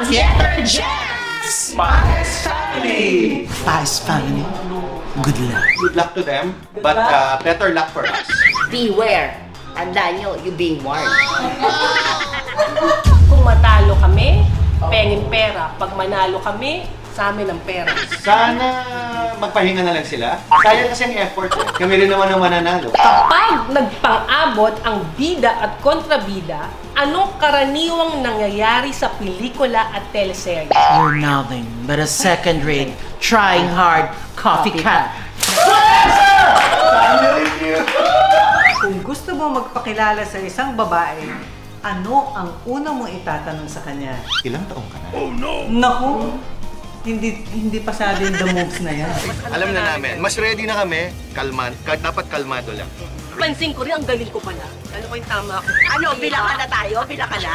Theater Jazz! Paes Family! Paes Family, good luck. Good luck to them, but better luck for us. Beware! Tandaan nyo, you being warned. Kung matalo kami, pengin pera. Pag manalo kami, sa amin ang pera. Sana magpahinga na lang sila. Sayang kasi ang effort eh. Kami rin naman ang mananalo. Kapag nagpang-abot ang bida at kontrabida, anong karaniwang nangyayari sa pelikula at teleserye? You're nothing but a second-rate, trying hard copycat. Kung gusto mo magpakilala sa isang babae, ano ang una mong itatanong sa kanya? Ilang taong ka na? Naku, hindi pasado yung the moves na yan. Alam na namin, mas ready na kami. Dapat kalmado lang. Pansin ko rin, ang galing ko pala. Ano ko yung tama ko? Ano, bilang ka na tayo? Bilang ka na?